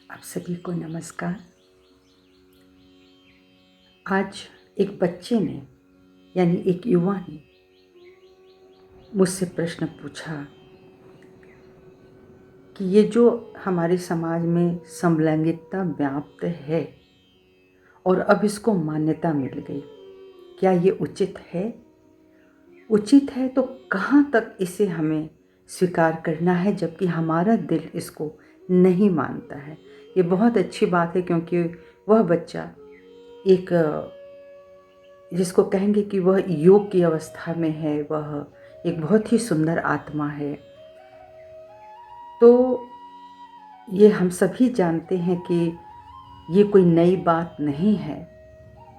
आप सभी को नमस्कार। आज एक बच्चे ने यानी एक युवा ने मुझसे प्रश्न पूछा कि ये जो हमारे समाज में समलैंगिकता व्याप्त है और अब इसको मान्यता मिल गई, क्या ये उचित है? उचित है तो कहाँ तक इसे हमें स्वीकार करना है जबकि हमारा दिल इसको नहीं मानता है। ये बहुत अच्छी बात है क्योंकि वह बच्चा एक जिसको कहेंगे कि वह योग की अवस्था में है, वह एक बहुत ही सुंदर आत्मा है। तो ये हम सभी जानते हैं कि ये कोई नई बात नहीं है।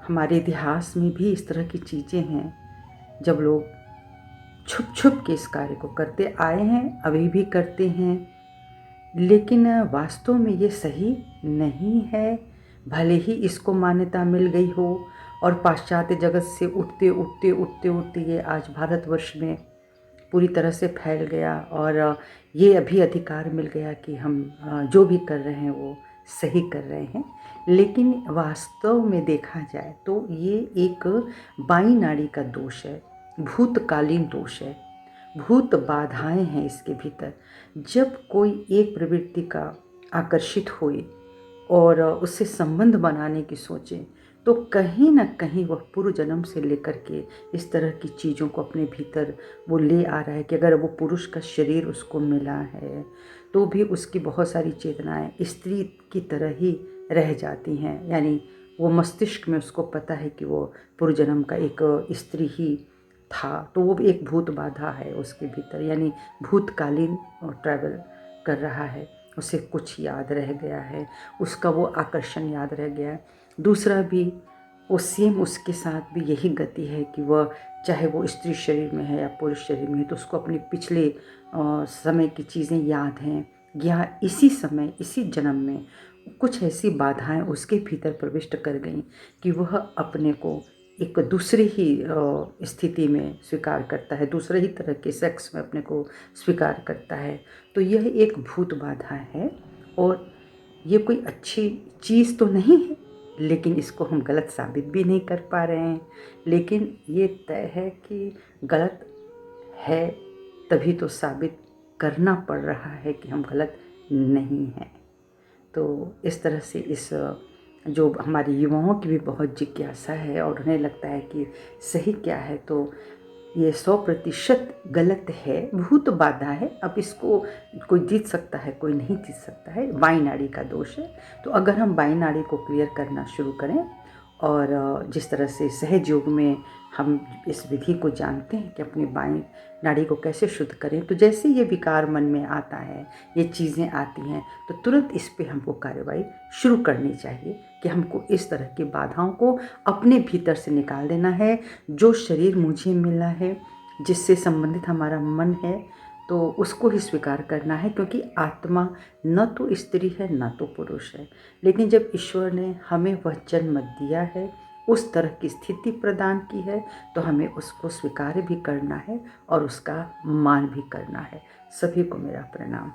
हमारे इतिहास में भी इस तरह की चीज़ें हैं जब लोग छुप छुप के इस कार्य को करते आए हैं, अभी भी करते हैं, लेकिन वास्तव में ये सही नहीं है। भले ही इसको मान्यता मिल गई हो और पाश्चात्य जगत से उठते ये आज भारतवर्ष में पूरी तरह से फैल गया और ये अभी अधिकार मिल गया कि हम जो भी कर रहे हैं वो सही कर रहे हैं। लेकिन वास्तव में देखा जाए तो ये एक बाई नाड़ी का दोष है, भूतकालीन दोष है, भूत बाधाएं हैं इसके भीतर। जब कोई एक प्रवृत्ति का आकर्षित होए और उससे संबंध बनाने की सोचे तो कहीं ना कहीं वह पूर्व जन्म से लेकर के इस तरह की चीज़ों को अपने भीतर वो ले आ रहा है कि अगर वो पुरुष का शरीर उसको मिला है तो भी उसकी बहुत सारी चेतनाएं स्त्री की तरह ही रह जाती हैं। यानी वो मस्तिष्क में उसको पता है कि वो पूर्व जन्म का एक स्त्री ही था, तो वो भी एक भूत बाधा है उसके भीतर, यानी भूतकालीन ट्रैवल कर रहा है। उसे कुछ याद रह गया है, उसका वो आकर्षण याद रह गया है। दूसरा भी वो सेम उसके साथ भी यही गति है कि वह चाहे वो स्त्री शरीर में है या पुरुष शरीर में है तो उसको अपने पिछले समय की चीज़ें याद हैं, या इसी समय इसी जन्म में कुछ ऐसी बाधाएं उसके भीतर प्रविष्ट कर गईं कि वह अपने को एक दूसरी ही स्थिति में स्वीकार करता है, दूसरे ही तरह के सेक्स में अपने को स्वीकार करता है। तो यह एक भूत बाधा है और ये कोई अच्छी चीज़ तो नहीं है, लेकिन इसको हम गलत साबित भी नहीं कर पा रहे हैं। लेकिन ये तय है कि गलत है, तभी तो साबित करना पड़ रहा है कि हम गलत नहीं हैं। तो इस तरह से इस जो हमारे युवाओं की भी बहुत जिज्ञासा है और उन्हें लगता है कि सही क्या है, तो ये 100% गलत है, भूत बाधा है। अब इसको कोई जीत सकता है, कोई नहीं जीत सकता है, बाई नाड़ी का दोष है। तो अगर हम बाई नाड़ी को क्लियर करना शुरू करें और जिस तरह से सहज योग में हम इस विधि को जानते हैं कि अपनी बाई नाड़ी को कैसे शुद्ध करें, तो जैसे ये विकार मन में आता है, ये चीज़ें आती हैं, तो तुरंत इस पे हमको कार्रवाई शुरू करनी चाहिए कि हमको इस तरह की बाधाओं को अपने भीतर से निकाल देना है। जो शरीर मुझे मिला है, जिससे संबंधित हमारा मन है, तो उसको ही स्वीकार करना है, क्योंकि आत्मा न तो स्त्री है न तो पुरुष है। लेकिन जब ईश्वर ने हमें वह जन्म दिया है, उस तरह की स्थिति प्रदान की है, तो हमें उसको स्वीकार भी करना है और उसका मान भी करना है। सभी को मेरा प्रणाम।